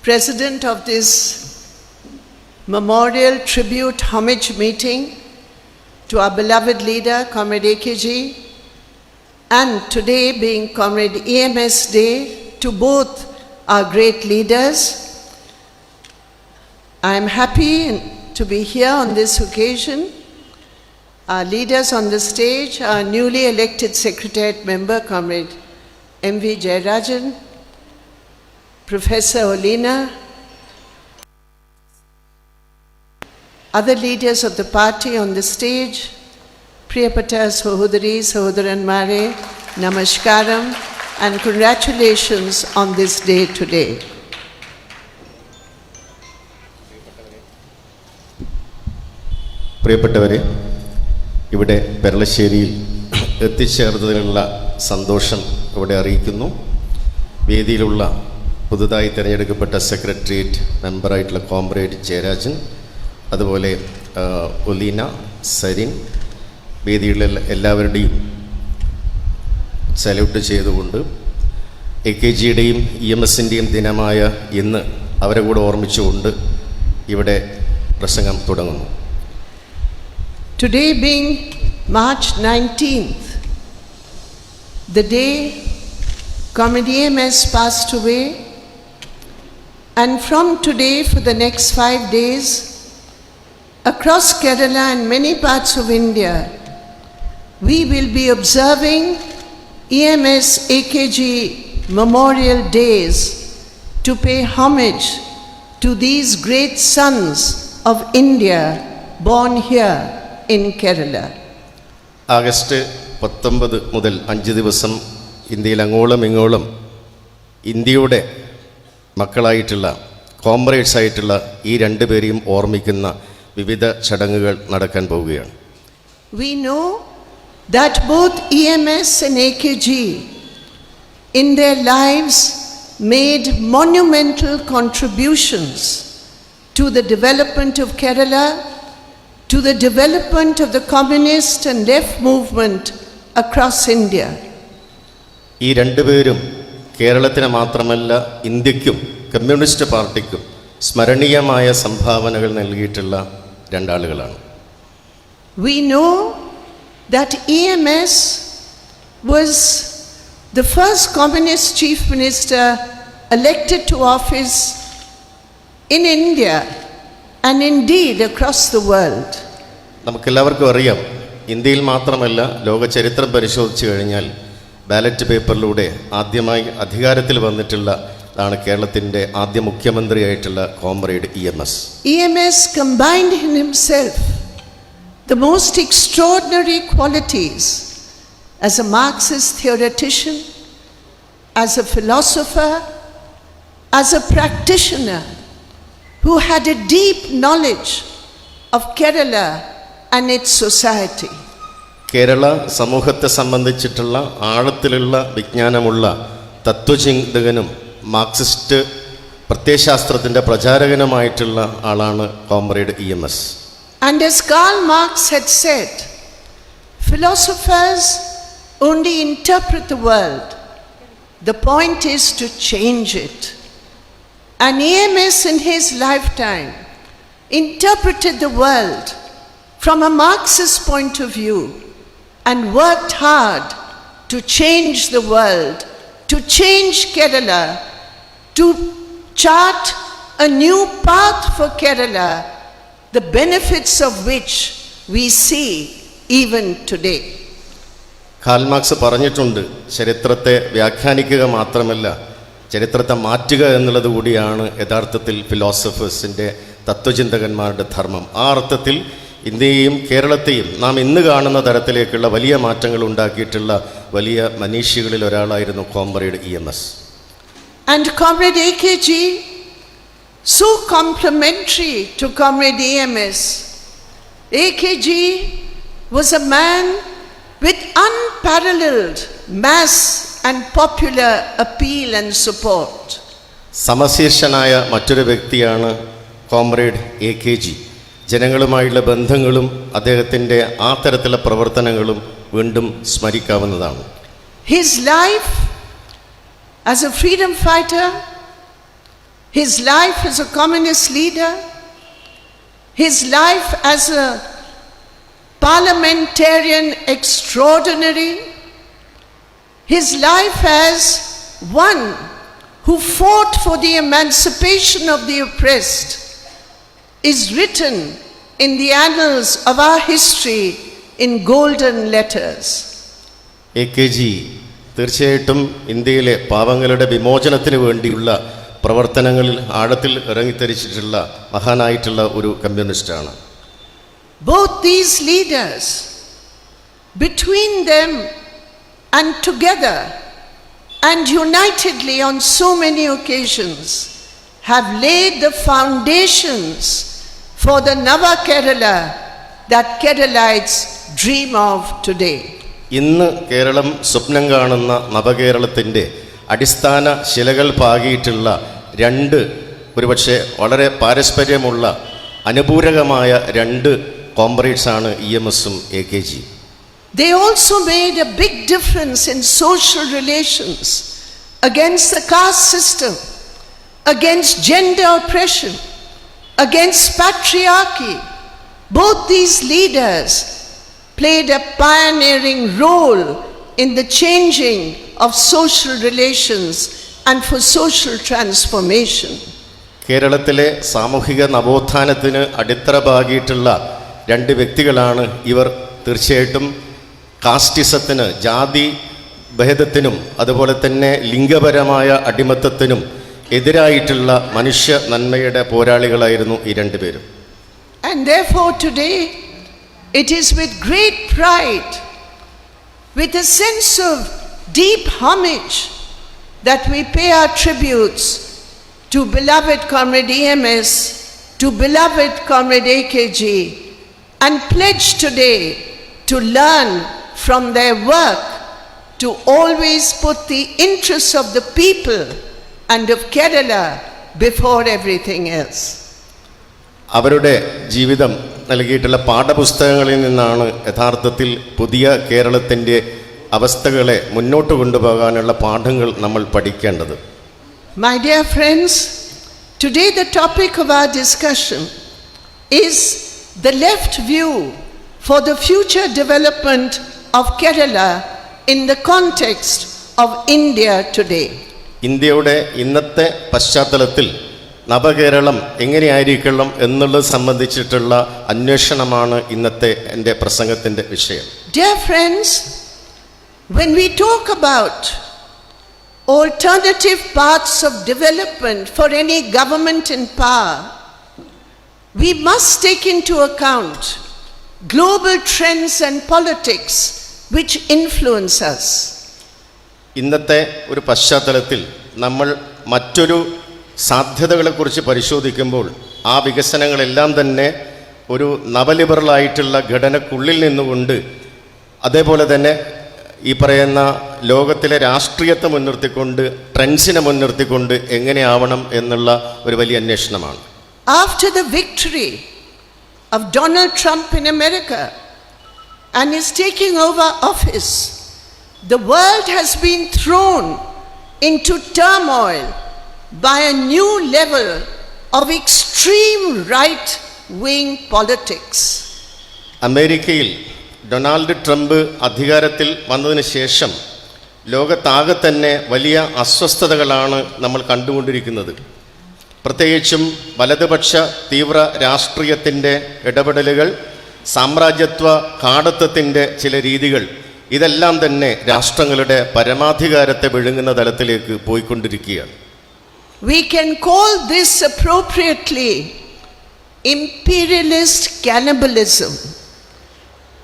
president of this memorial tribute homage meeting to our beloved leader, Comrade AKG, and today being Comrade EMS Day, to both our great leaders. I am happy to be here on this occasion. Our leaders on the stage, our newly elected Secretariat member, Comrade M.V. Jayarajan, Professor Olina, other leaders of the party on the stage, Priyapata Sahodari, Sahodaranmare, Namaskaram, and congratulations on this day today. പ്രിയപ്പെട്ടവരെ, ഇവിടെ പെരളശ്ശേരിയിൽ എത്തിച്ചേർന്നതിനുള്ള സന്തോഷം ഇവിടെ അറിയിക്കുന്നു. വേദിയിലുള്ള പുതുതായി തിരഞ്ഞെടുക്കപ്പെട്ട secretariat മെമ്പറായിട്ടുള്ള comrade Jayarajan, അതുപോലെ ഒലീന, സരിൻ, വേദിയിലുള്ള എല്ലാവരുടെയും salute ചെയ്തുകൊണ്ട് AKGയുടെയും EMSൻ്റെയും ദിനമായ ഇന്ന് അവരെ കൂടെ ഓർമ്മിച്ചുകൊണ്ട് ഇവിടെ പ്രസംഗം തുടങ്ങുന്നു. Today being March 19th, the day Comrade EMS passed away, and from today for the next 5 days, across Kerala and many parts of India, we will be observing EMS AKG Memorial Days to pay homage to these great sons of India born here in Kerala. August 19 മുതൽ 5 ദിവസം ഇന്ത്യയിൽ അങ്ങോളം ഇങ്ങോളം ഇന്ത്യയുടെ മക്കളായിട്ടുള്ള comrades ആയിട്ടുള്ള ഈ രണ്ടുപേരെയും ഓർമ്മിക്കുന്ന വിവിധ ചടങ്ങുകൾ നടക്കാൻ പോവുകയാണ്. We know that both EMS and AKG in their lives made monumental contributions to the development of Kerala, to the development of the communist and left movement across India. ഈ രണ്ടുപേരും കേരളത്തിന് മാത്രമല്ല ഇന്ത്യക്കും കമ്മ്യൂണിസ്റ്റ് പാർട്ടിക്കും സ്മരണീയമായ സംഭാവനകൾ നൽകിയിട്ടുള്ള രണ്ടാളുകളാണ്. We know that EMS was the first communist chief minister elected to office in India and indeed across the world. നമുക്കെല്ലാവർക്കും അറിയാം, ഇന്ത്യയിൽ മാത്രമല്ല ലോക ചരിത്രം പരിശോധിച്ചു കഴിഞ്ഞാൽ ബാലറ്റ് പേപ്പറിലൂടെ ആദ്യമായി അധികാരത്തിൽ വന്നിട്ടുള്ളതാണ് കേരളത്തിൻ്റെ ആദ്യ മുഖ്യമന്ത്രിയായിട്ടുള്ള comrade EMS. EMS combined in himself the most extraordinary qualities as a Marxist theoretician, as a philosopher, as a practitioner who had a deep knowledge of Kerala and its society. Kerala സമൂഹത്തെ സംബന്ധിച്ചിട്ടുള്ള ആഴത്തിലുള്ള വിജ്ഞാനമുള്ള തത്വചിന്തകനും Marxist പ്രത്യയശാസ്ത്രത്തിൻ്റെ പ്രചാരകനുമായിട്ടുള്ള ആളാണ് comrade EMS. And as Karl Marx had said, philosophers only interpret the world. The point is to change it. And EMS in his lifetime interpreted the world from a Marxist point of view and worked hard to change the world, to change Kerala, to chart a new path for Kerala, the benefits of which we see even today. Karl Marx പറഞ്ഞിട്ടുണ്ട്, ചരിത്രത്തെ വ്യാഖ്യാനിക്കുക മാത്രമല്ല ചരിത്രത്തെ മാറ്റുക എന്നുള്ളത് കൂടിയാണ് യഥാർത്ഥത്തിൽ ഫിലോസഫേഴ്സിൻ്റെ തത്വചിന്തകന്മാരുടെ ധർമ്മം. ആ അർത്ഥത്തിൽ ഇന്ത്യയെയും കേരളത്തെയും നാം ഇന്ന് കാണുന്ന തരത്തിലേക്കുള്ള വലിയ മാറ്റങ്ങൾ ഉണ്ടാക്കിയിട്ടുള്ള വലിയ മനീഷികളിൽ ഒരാളായിരുന്നു comrade EMS. And Comrade AKG, so complementary to Comrade EMS, AKG was a man with unparalleled mass and popular appeal and support. സമശീർഷനായ മറ്റൊരു വ്യക്തിയാണ് കോമ്രേഡ് AKG. ജനങ്ങളുമായുള്ള ബന്ധങ്ങളും അദ്ദേഹത്തിൻ്റെ ആ തരത്തിലുള്ള പ്രവർത്തനങ്ങളും വീണ്ടും സ്മരിക്കാവുന്നതാണ്. His life as a freedom fighter his life as a communist leader, his life as a parliamentarian extraordinary, his life as one who fought for the emancipation of the oppressed, is written in the annals of our history in golden letters. AKG തീർച്ചയായിട്ടും ഇന്ത്യയിലെ പാവങ്ങളുടെ വിമോചനത്തിന് വേണ്ടിയുള്ള പ്രവർത്തനങ്ങളിൽ ആഴത്തിൽ ഇറങ്ങിത്തിരിച്ചിട്ടുള്ള മഹാനായിട്ടുള്ള ഒരു കമ്മ്യൂണിസ്റ്റാണ്. Both these leaders, between them and together and unitedly on so many occasions, have laid the foundations for the Nava Kerala that Keralites dream of today. ഇന്ന് കേരളം സ്വപ്നം കാണുന്ന നവകേരളത്തിൻ്റെ അടിസ്ഥാന ശിലകൾ പാകിയിട്ടുള്ള രണ്ട്, ഒരുപക്ഷെ വളരെ പാരസ്പര്യമുള്ള അനുപൂരകമായ രണ്ട് കോംറേഡ്സാണ് EMSഉം AKG. They also made a big difference in social relations, against the caste system, against gender oppression, against patriarchy. Both these leaders played a pioneering role in the changing of social relations and for social transformation. കേരളത്തിലെ സാമൂഹിക നവോത്ഥാനത്തിന് അടിത്തറ പാകിയിട്ടുള്ള രണ്ട് വ്യക്തികളാണ് ഇവർ. തീർച്ചയായിട്ടും കാസ്റ്റിസത്തിന്, ജാതി ഭേദത്തിനും അതുപോലെ തന്നെ ലിംഗപരമായ അടിമത്തത്തിനും എതിരായിട്ടുള്ള മനുഷ്യ നന്മയുടെ പോരാളികളായിരുന്നു ഈ രണ്ടുപേരും. And therefore today it is with great pride, with a sense of deep homage, that we pay our tributes to beloved Comrade EMS, to beloved Comrade AKG, and pledge today to learn from their work, to always put the interests of the people and of Kerala before everything else. അവരുടെ ജീവിതം നൽകിയിട്ടുള്ള പാഠപുസ്തകങ്ങളിൽ നിന്നാണ് യഥാർത്ഥത്തിൽ പുതിയ കേരളത്തിൻ്റെ അവസ്ഥകളെ മുന്നോട്ട് കൊണ്ടുപോകാനുള്ള പാഠങ്ങൾ നമ്മൾ പഠിക്കേണ്ടത്. My dear friends, today the topic of our discussion is the left view for the future development of Kerala in the context of India today. ഇന്ത്യയുടെ ഇന്നത്തെ പശ്ചാത്തലത്തിൽ നവകേരളം എങ്ങനെയായിരിക്കണം എന്നുള്ളത് സംബന്ധിച്ചിട്ടുള്ള അന്വേഷണമാണ് ഇന്നത്തെ എൻ്റെ പ്രസംഗത്തിൻ്റെ വിഷയം. Dear friends, when we talk about alternative paths of development for any government in power, we must take into account global trends and politics which influence us. ഇന്നത്തെ ഒരു പശ്ചാത്തലത്തിൽ നമ്മൾ മറ്റൊരു സാധ്യതകളെക്കുറിച്ച് പരിശോധിക്കുമ്പോൾ ആ വികസനങ്ങളെല്ലാം തന്നെ ഒരു നവലിബറലായിട്ടുള്ള ഘടനക്കുള്ളിൽ നിന്നുകൊണ്ട്, അതേപോലെ തന്നെ ഈ പറയുന്ന ലോകത്തിലെ രാഷ്ട്രീയത്തെ മുൻനിർത്തിക്കൊണ്ട്, ട്രെൻഡ്സിനെ മുൻനിർത്തിക്കൊണ്ട് എങ്ങനെയാവണം എന്നുള്ള ഒരു വലിയ അന്വേഷണമാണ്. After the victory of Donald Trump in America and his taking over office, the world has been thrown into turmoil by a new level of extreme right-wing politics. അമേരിക്കയിൽ ഡൊണാൾഡ് ട്രംപ് അധികാരത്തിൽ വന്നതിന് ശേഷം ലോകത്താകെ തന്നെ വലിയ അസ്വസ്ഥതകളാണ് നമ്മൾ കണ്ടുകൊണ്ടിരിക്കുന്നത്. പ്രത്യേകിച്ചും വലതുപക്ഷ തീവ്ര രാഷ്ട്രീയത്തിൻ്റെ ഇടപെടലുകൾ, സാമ്രാജ്യത്വ കാടത്വത്തിൻ്റെ ചില രീതികൾ, ഇതെല്ലാം തന്നെ രാഷ്ട്രങ്ങളുടെ പരമാധികാരത്തെ വിഴുങ്ങുന്ന തലത്തിലേക്ക് പോയിക്കൊണ്ടിരിക്കുകയാണ്. We can call this appropriately imperialist cannibalism.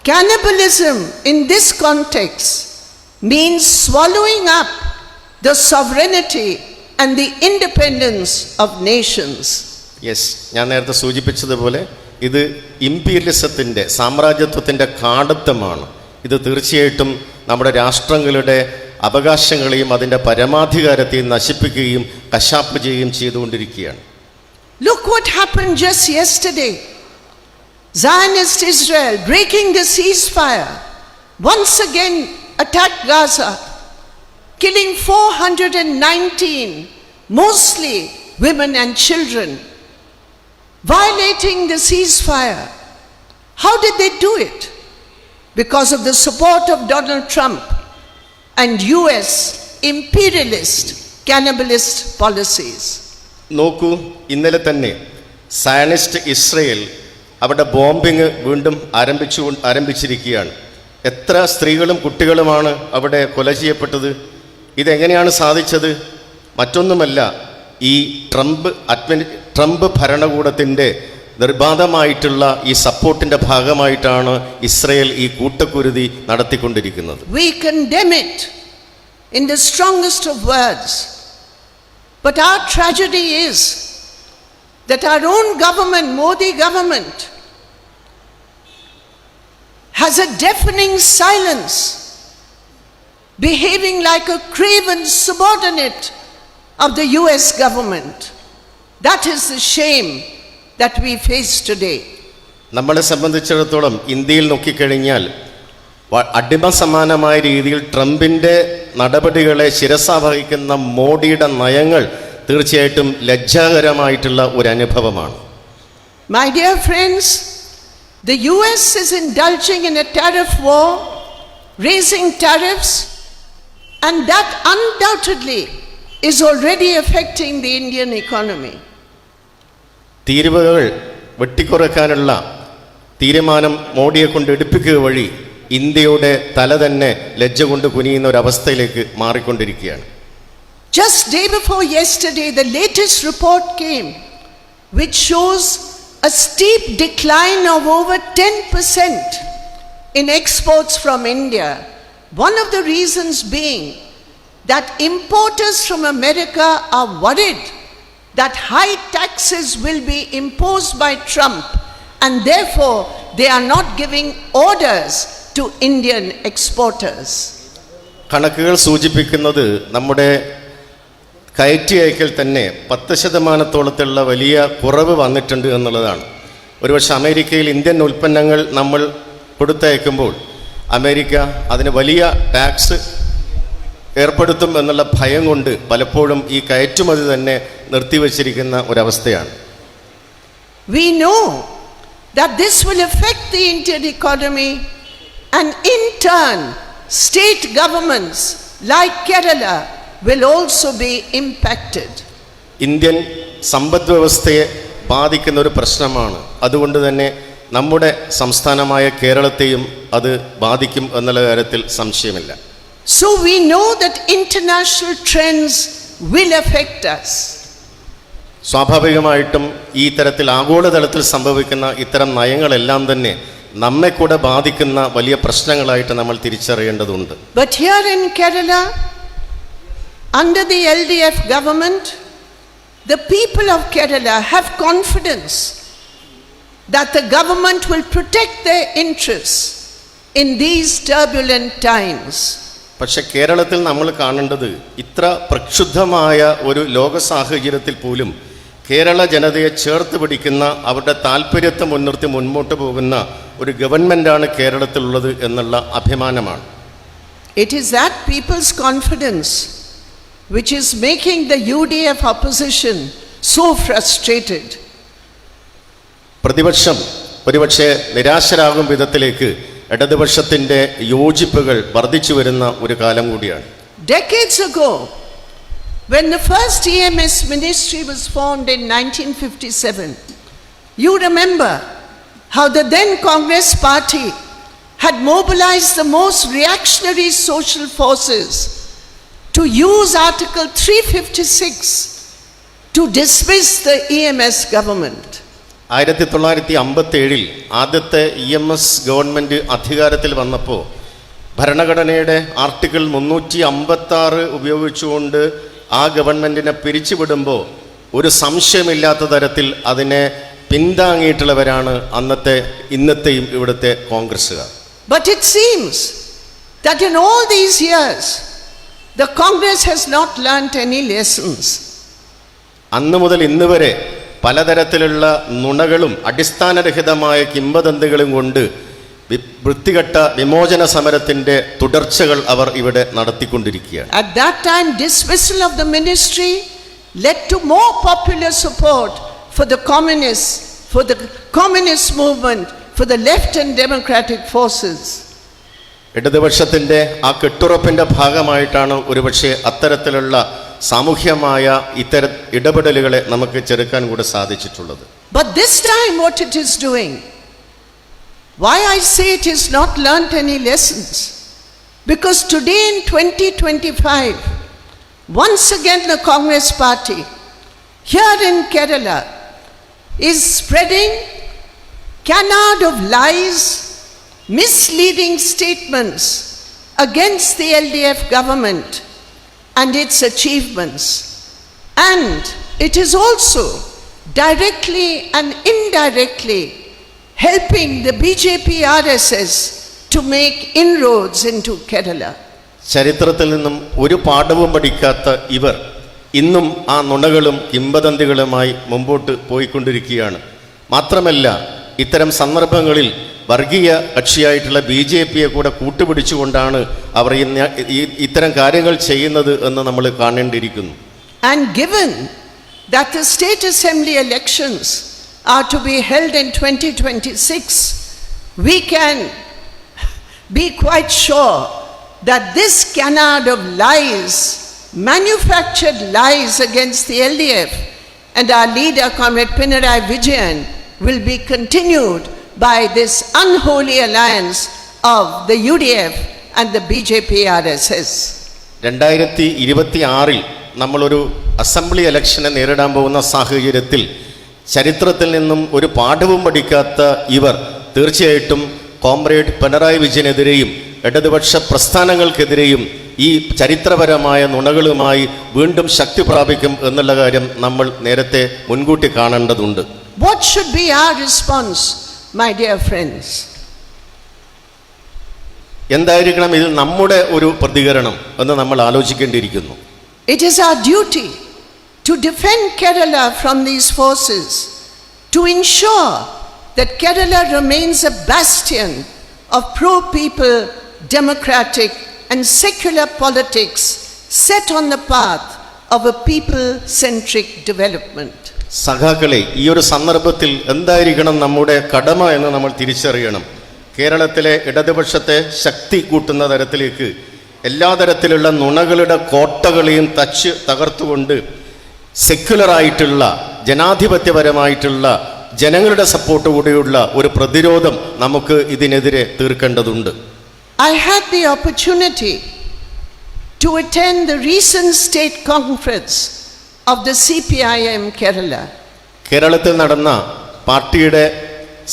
Cannibalism in this context means swallowing up the sovereignty and the independence of nations. Yes, ഞാൻ നേരത്തെ സൂചിപ്പിച്ചതുപോലെ ഇത് ഇമ്പീരിയലിസത്തിൻ്റെ, സാമ്രാജ്യത്വത്തിൻ്റെ കാടത്വമാണ്. ഇത് തീർച്ചയായിട്ടും നമ്മുടെ രാഷ്ട്രങ്ങളുടെ അവകാശങ്ങളെയും അതിൻ്റെ പരമാധികാരത്തെയും നശിപ്പിക്കുകയും കശാപ്പ് ചെയ്യുകയും ചെയ്തുകൊണ്ടിരിക്കുകയാണ്. Look what happened just yesterday. Zionist Israel, breaking the ceasefire, once again attacked Gaza, killing 419, mostly women and children, violating the ceasefire. How did they do it? Because of the support of Donald Trump and US imperialist, cannibalist policies. നോക്കൂ, ഇന്നലെ തന്നെ Zionist Israel അവിടെ bombing വീണ്ടും ആരംഭിച്ചിരിക്കുകയാണ്. എത്ര സ്ത്രീകളും കുട്ടികളുമാണ് അവിടെ കൊല ചെയ്യപ്പെട്ടത്? ഇതെങ്ങനെയാണ് സാധിച്ചത്? മറ്റൊന്നുമല്ല, ഈ ട്രംപ് ഭരണകൂടത്തിൻ്റെ നിർബാധമായിട്ടുള്ള ഈ സപ്പോർട്ടിൻ്റെ ഭാഗമായിട്ടാണ് ഇസ്രയേൽ ഈ കൂട്ടക്കുരുതി നടത്തിക്കൊണ്ടിരിക്കുന്നത്. We condemn it in the strongest of words. But our tragedy is that our own government, Modi government, has a deafening silence, behaving like a craven subordinate of the US government. That is the shame that we face today. നമ്മളെ സംബന്ധിച്ചിടത്തോളം ഇന്ത്യയിൽ നോക്കിക്കഴിഞ്ഞാൽ അടിമ സമാനമായ രീതിയിൽ ട്രംപിൻ്റെ നടപടികളെ ശിരസാവഹിക്കുന്ന മോഡിയുടെ നയങ്ങൾ തീർച്ചയായിട്ടും ലജ്ജാകരമായിട്ടുള്ള ഒരു അനുഭവമാണ്. My dear friends, the US is indulging in a tariff war, raising tariffs, and that undoubtedly is already affecting the Indian economy. തീരുവകൾ വെട്ടിക്കുറയ്ക്കാനുള്ള തീരുമാനം മോഡിയെ കൊണ്ട് എടുപ്പിക്കുക വഴി ഇന്ത്യയുടെ തല തന്നെ ലജ്ജ കൊണ്ട് കുനിയുന്ന ഒരു അവസ്ഥയിലേക്ക് മാറിക്കൊണ്ടിരിക്കുകയാണ്. Just day before yesterday, the latest report came which shows a steep decline of over 10% in exports from India. One of the reasons being that importers from America are worried that high taxes will be imposed by Trump, and therefore they are not giving orders to Indian exporters. കണക്കുകൾ സൂചിപ്പിക്കുന്നത് നമ്മുടെ കയറ്റി അയക്കൽ തന്നെ 10% വലിയ കുറവ് വന്നിട്ടുണ്ട് എന്നുള്ളതാണ്. ഒരുപക്ഷെ അമേരിക്കയിൽ ഇന്ത്യൻ ഉൽപ്പന്നങ്ങൾ നമ്മൾ കൊടുത്തയക്കുമ്പോൾ അമേരിക്ക അതിന് വലിയ ടാക്സ് ഏർപ്പെടുത്തും എന്നുള്ള ഭയം കൊണ്ട് പലപ്പോഴും ഈ കയറ്റുമതി തന്നെ നിർത്തിവച്ചിരിക്കുന്ന ഒരവസ്ഥയാണ്. We know that this will affect the Indian economy, and in turn state governments like Kerala will also be impacted. Indian സമ്പദ് വ്യവസ്ഥയെ ബാധിക്കുന്ന ഒരു പ്രശ്നമാണ്. അതുകൊണ്ട് തന്നെ നമ്മുടെ സംസ്ഥാനമായ കേരളത്തെയും അത് ബാധിക്കും എന്നുള്ള കാര്യത്തിൽ സംശയമില്ല. So we know that international trends will affect us. സ്വാഭാവികമായിട്ടും ഈ തരത്തിൽ ആഗോളതലത്തിൽ സംഭവിക്കുന്ന ഇത്തരം നയങ്ങളെല്ലാം തന്നെ നമ്മെ കൂടെ ബാധിക്കുന്ന വലിയ പ്രശ്നങ്ങളായിട്ട് നമ്മൾ തിരിച്ചറിയേണ്ടതുണ്ട്. But here in Kerala, under the LDF government, the people of Kerala have confidence that the government will protect their interests in these turbulent times. പക്ഷെ കേരളത്തിൽ നമ്മൾ കാണേണ്ടത് ഇത്ര പ്രക്ഷുബ്ധമായ ഒരു ലോക സാഹചര്യത്തിൽ പോലും കേരള ജനതയെ ചേർത്ത് പിടിക്കുന്ന അവരുടെ താല്പര്യത്തെ മുൻനിർത്തി മുൻപോട്ട് പോകുന്ന ഒരു ഗവൺമെൻറ്റാണ് കേരളത്തിലുള്ളത് എന്നുള്ള അഭിമാനമാണ്. It is that people's confidence which is making the UDF opposition so frustrated. പ്രതിപക്ഷം ഒരുപക്ഷെ നിരാശരാകും വിധത്തിലേക്ക് ഇടതുപക്ഷത്തിൻ്റെ യോജിപ്പുകൾ വർദ്ധിച്ചു വരുന്ന ഒരു കാലം കൂടിയാണ്. Decades ago, when the first EMS ministry was formed in 1957, you remember how the then Congress party had mobilized the most reactionary social forces to use Article 356 to dismiss the EMS government. 1957 ആദ്യത്തെ EMS government അധികാരത്തിൽ വന്നപ്പോൾ ഭരണഘടനയുടെ article 356 ഉപയോഗിച്ചുകൊണ്ട് ആ ഗവൺമെൻറ്റിനെ പിരിച്ചുവിടുമ്പോൾ ഒരു സംശയമില്ലാത്ത തരത്തിൽ അതിനെ പിന്താങ്ങിയിട്ടുള്ളവരാണ് ഇന്നത്തെയും ഇവിടുത്തെ കോൺഗ്രസ്സുകാർ. But it seems that in all these years, the Congress has not learnt any lessons. അന്ന് മുതൽ ഇന്ന് വരെ പലതരത്തിലുള്ള നുണകളും അടിസ്ഥാനരഹിതമായ കിംവദന്തികളും കൊണ്ട് വൃത്തികെട്ട വിമോചന സമരത്തിൻ്റെ തുടർച്ചകൾ അവർ ഇവിടെ നടത്തിക്കൊണ്ടിരിക്കുകയാണ്. At that time, dismissal of the ministry led to more popular support for the communist movement, for the left and democratic forces. ഇടതുപക്ഷത്തിൻ്റെ ആ കെട്ടുറപ്പിൻ്റെ ഭാഗമായിട്ടാണ് ഒരുപക്ഷെ അത്തരത്തിലുള്ള സാമൂഹ്യമായ ഇത്തരം ഇടപെടലുകളെ നമുക്ക് ചെറുക്കാൻ കൂടെ സാധിച്ചിട്ടുള്ളത്. But this time what it is doing, why I say it is not learnt any lessons, because today in 2025, once again the Congress party here in Kerala is spreading canard of lies, misleading statements against the LDF government and its achievements. And it is also directly and indirectly helping the BJP RSS to make inroads into Kerala. ചരിത്രത്തിൽ നിന്നും ഒരു പാഠവും പഠിക്കാത്ത ഇവർ ഇന്നും ആ നുണകളും കിംവദന്തികളുമായി മുമ്പോട്ട് പോയിക്കൊണ്ടിരിക്കുകയാണ്. മാത്രമല്ല ഇത്തരം സന്ദർഭങ്ങളിൽ വർഗീയ കക്ഷിയായിട്ടുള്ള BJPയെ കൂടെ കൂട്ടുപിടിച്ചുകൊണ്ടാണ് അവർ ഇത്തരം കാര്യങ്ങൾ ചെയ്യുന്നത് എന്ന് നമ്മൾ കാണേണ്ടിയിരിക്കുന്നു. And given that the state assembly elections are to be held in 2026, we can be quite sure that this canard of lies, manufactured lies against the LDF and our leader Comrade Pinarayi Vijayan, will be continued by this unholy alliance of the UDF and the BJP RSS. 2026 നമ്മളൊരു assembly ഇലക്ഷനെ നേരിടാൻ പോകുന്ന സാഹചര്യത്തിൽ ചരിത്രത്തിൽ നിന്നും ഒരു പാഠവും പഠിക്കാത്ത ഇവർ തീർച്ചയായിട്ടും കോമ്രേഡ് പിണറായി വിജയനെതിരെയും ഇടതുപക്ഷ പ്രസ്ഥാനങ്ങൾക്കെതിരെയും ഈ ചരിത്രപരമായ നുണകളുമായി വീണ്ടും ശക്തി പ്രാപിക്കും എന്നുള്ള കാര്യം നമ്മൾ നേരത്തെ മുൻകൂട്ടി കാണേണ്ടതുണ്ട്. What should be our response, my dear friends? എന്തായിരിക്കണം ഇതിൽ നമ്മുടെ ഒരു പ്രതികരണം എന്ന് നമ്മൾ ആലോചിക്കേണ്ടിയിരിക്കുന്നു. It is our duty to defend Kerala from these forces, to ensure that Kerala remains a bastion of pro-people, democratic and secular politics set on the path of a people-centric development. സഖാക്കളെ, ഈ ഒരു സന്ദർഭത്തിൽ എന്തായിരിക്കണം നമ്മുടെ കടമ എന്ന് നമ്മൾ തിരിച്ചറിയണം. കേരളത്തിലെ ഇടതുപക്ഷത്തെ ശക്തി കൂട്ടുന്ന തരത്തിലേക്ക് എല്ലാ തരത്തിലുള്ള നുണകളുടെ കോട്ടകളെയും തകർത്തുകൊണ്ട് സെക്യുലറായിട്ടുള്ള ജനാധിപത്യപരമായിട്ടുള്ള ജനങ്ങളുടെ സപ്പോർട്ട് കൂടിയുള്ള ഒരു പ്രതിരോധം നമുക്ക് ഇതിനെതിരെ തീർക്കേണ്ടതുണ്ട്. I had the opportunity to attend the recent state conference of the CPIM Kerala. കേരളത്തിൽ നടന്ന പാർട്ടിയുടെ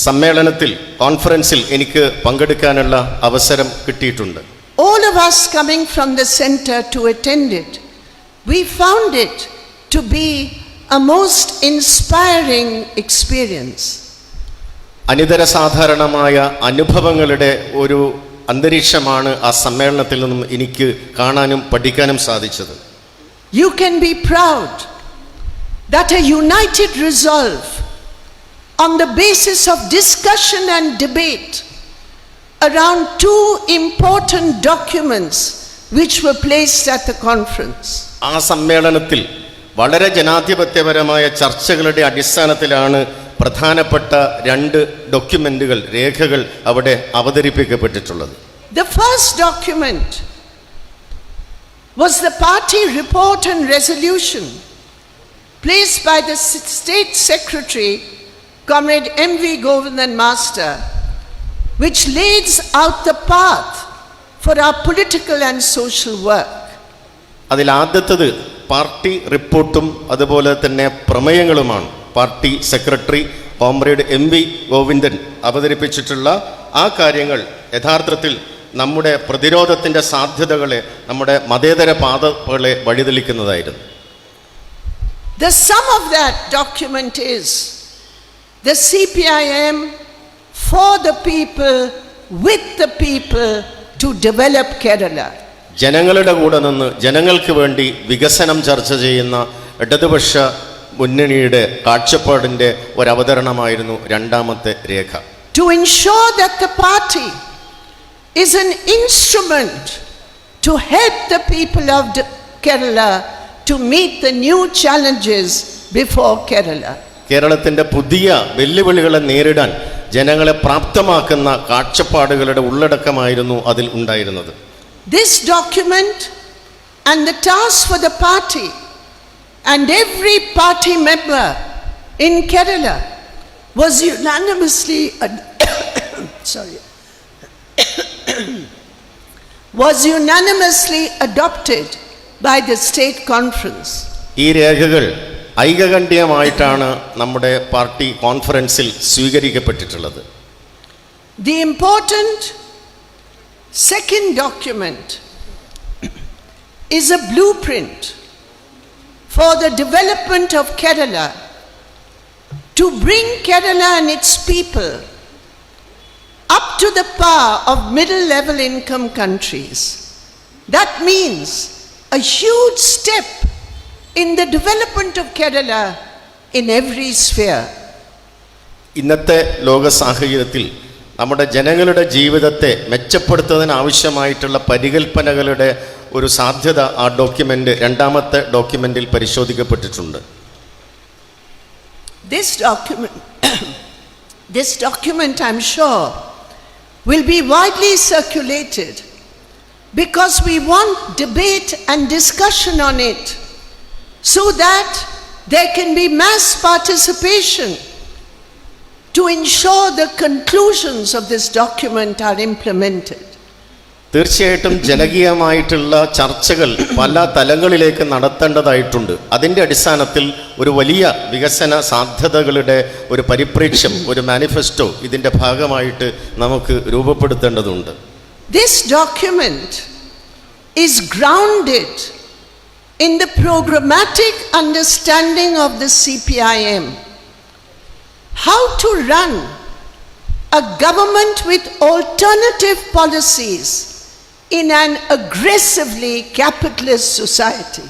സമ്മേളനത്തിൽ കോൺഫറൻസിൽ എനിക്ക് പങ്കെടുക്കാനുള്ള അവസരം കിട്ടിയിട്ടുണ്ട്. All of us coming from the center to attend it, we found it to be a most inspiring experience. അനിതര സാധാരണമായ അനുഭവങ്ങളുടെ ഒരു അന്തരീക്ഷമാണ് ആ സമ്മേളനത്തിൽ നിന്നും എനിക്ക് കാണാനും പഠിക്കാനും സാധിച്ചത്. You can be proud that a united resolve on the basis of discussion and debate around two important documents which were placed at the conference. ആ സമ്മേളനത്തിൽ വളരെ ജനാധിപത്യപരമായ ചർച്ചകളുടെ അടിസ്ഥാനത്തിലാണ് പ്രധാനപ്പെട്ട രണ്ട് ഡോക്യുമെന്റുകൾ, രേഖകൾ അവിടെ അവതരിപ്പിക്കപ്പെട്ടിട്ടുള്ളത്. The first document was the party report and resolution placed by the State Secretary, Comrade M.V. Govindan Master, which lays out the path for our political and social work. അതിൽ ആദ്യത്തേത് പാർട്ടി റിപ്പോർട്ടും അതുപോലെ തന്നെ പ്രമേയങ്ങളുമാണ്. Party secretary comrade M.V. Govindan അവതരിപ്പിച്ചിട്ടുള്ള ആ കാര്യങ്ങൾ യഥാർത്ഥത്തിൽ നമ്മുടെ പ്രതിരോധത്തിൻ്റെ സാധ്യതകളെ, നമ്മുടെ മതേതര പാതകളെ വഴിതെളിക്കുന്നതായിരുന്നു. The sum of that document is the CPIM for the people, with the people, to develop Kerala. ജനങ്ങളുടെ കൂടെ നിന്ന് ജനങ്ങൾക്ക് വേണ്ടി വികസനം ചർച്ച ചെയ്യുന്ന ഇടതുപക്ഷ മുന്നണിയുടെ കാഴ്ചപ്പാടിൻ്റെ ഒരവതരണമായിരുന്നു രണ്ടാമത്തെ രേഖ. To ensure that the party is an instrument to help the people of Kerala to meet the new challenges before Kerala. കേരളത്തിൻ്റെ പുതിയ വെല്ലുവിളികളെ നേരിടാൻ ജനങ്ങളെ പ്രാപ്തമാക്കുന്ന കാഴ്ചപ്പാടുകളുടെ ഉള്ളടക്കമായിരുന്നു അതിൽ ഉണ്ടായിരുന്നത്. This document and the task for the party and every party member in Kerala was unanimously adopted by the state conference. ഈ രേഖകൾ ഐകകണ്ഠ്യമായിട്ടാണ് നമ്മുടെ പാർട്ടി കോൺഫറൻസിൽ സ്വീകരിക്കപ്പെട്ടിട്ടുള്ളത്. The important second document is a blueprint for the development of Kerala, to bring Kerala and its people up to the par of middle level income countries. That means a huge step in the development of Kerala in every sphere. ഇന്നത്തെ ലോക സാഹചര്യത്തിൽ നമ്മുടെ ജനങ്ങളുടെ ജീവിതത്തെ മെച്ചപ്പെടുത്തുന്നതിന് ആവശ്യമായിട്ടുള്ള പരികൽപ്പനകളുടെ ഒരു സാധ്യത ആ ഡോക്യുമെന്റ്, രണ്ടാമത്തെ ഡോക്യുമെന്റിൽ പരിശോധിക്കപ്പെട്ടിട്ടുണ്ട്. This document, I'm sure, will be widely circulated because we want debate and discussion on it, so that there can be mass participation to ensure the conclusions of this document are implemented. തീർച്ചയായിട്ടും ജനകീയമായിട്ടുള്ള ചർച്ചകൾ പല തലങ്ങളിലേക്ക് നടത്തേണ്ടതായിട്ടുണ്ട്. അതിൻ്റെ അടിസ്ഥാനത്തിൽ ഒരു വലിയ വികസന സാധ്യതകളുടെ ഒരു പരിപ്രേക്ഷ്യം, ഒരു മാനിഫെസ്റ്റോ ഇതിൻ്റെ ഭാഗമായിട്ട് നമുക്ക് രൂപപ്പെടുത്തേണ്ടതുണ്ട്. This document is grounded in the programmatic understanding of the CPIM, how to run a government with alternative policies in an aggressively capitalist society.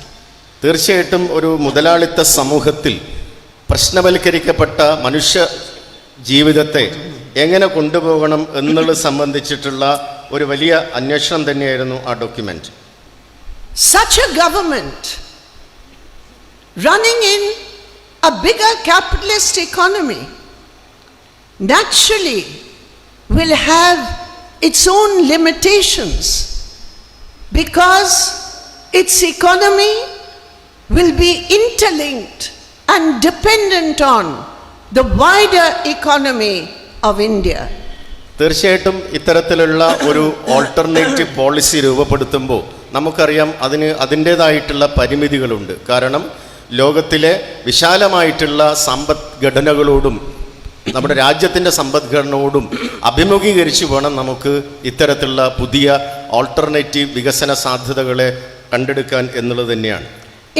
തീർച്ചയായിട്ടും ഒരു മുതലാളിത്ത സമൂഹത്തിൽ പ്രശ്നവൽക്കരിക്കപ്പെട്ട മനുഷ്യ ജീവിതത്തെ എങ്ങനെ കൊണ്ടുപോകണം എന്നുള്ളത് സംബന്ധിച്ചിട്ടുള്ള ഒരു വലിയ അന്വേഷണം തന്നെയായിരുന്നു ആ document. Such a government running in a bigger capitalist economy naturally will have its own limitations, because its economy will be interlinked and dependent on the wider economy of India. തീർച്ചയായിട്ടും ഇത്തരത്തിലുള്ള ഒരു ഓൾട്ടർനേറ്റീവ് പോളിസി രൂപപ്പെടുത്തുമ്പോൾ നമുക്കറിയാം അതിന് അതിൻ്റേതായിട്ടുള്ള പരിമിതികളുണ്ട്. കാരണം ലോകത്തിലെ വിശാലമായിട്ടുള്ള സമ്പദ്ഘടനകളോടും നമ്മുടെ രാജ്യത്തിൻ്റെ സമ്പദ്ഘടനയോടും അഭിമുഖീകരിച്ചു വേണം നമുക്ക് ഇത്തരത്തിലുള്ള പുതിയ ഓൾട്ടർനേറ്റീവ് വികസന സാധ്യതകളെ കണ്ടെടുക്കാൻ എന്നുള്ളത് തന്നെയാണ്.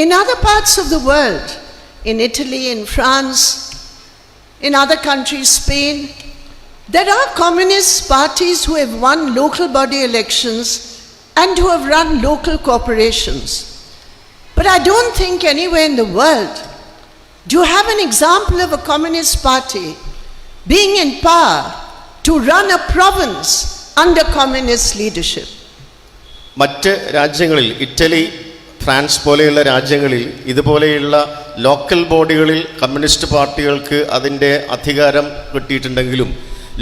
In other parts of the world, in Italy, in France, in other countries, Spain, there are communist parties who have won local body elections and who have run local corporations. But I don't think anywhere in the world do you have an example of a communist party being in power to run a province under communist leadership. മറ്റ് രാജ്യങ്ങളിൽ, Italy, France പോലെയുള്ള രാജ്യങ്ങളിൽ ഇതുപോലെയുള്ള local ബോഡികളിൽ communist പാർട്ടികൾക്ക് അതിൻ്റെ അധികാരം കിട്ടിയിട്ടുണ്ടെങ്കിലും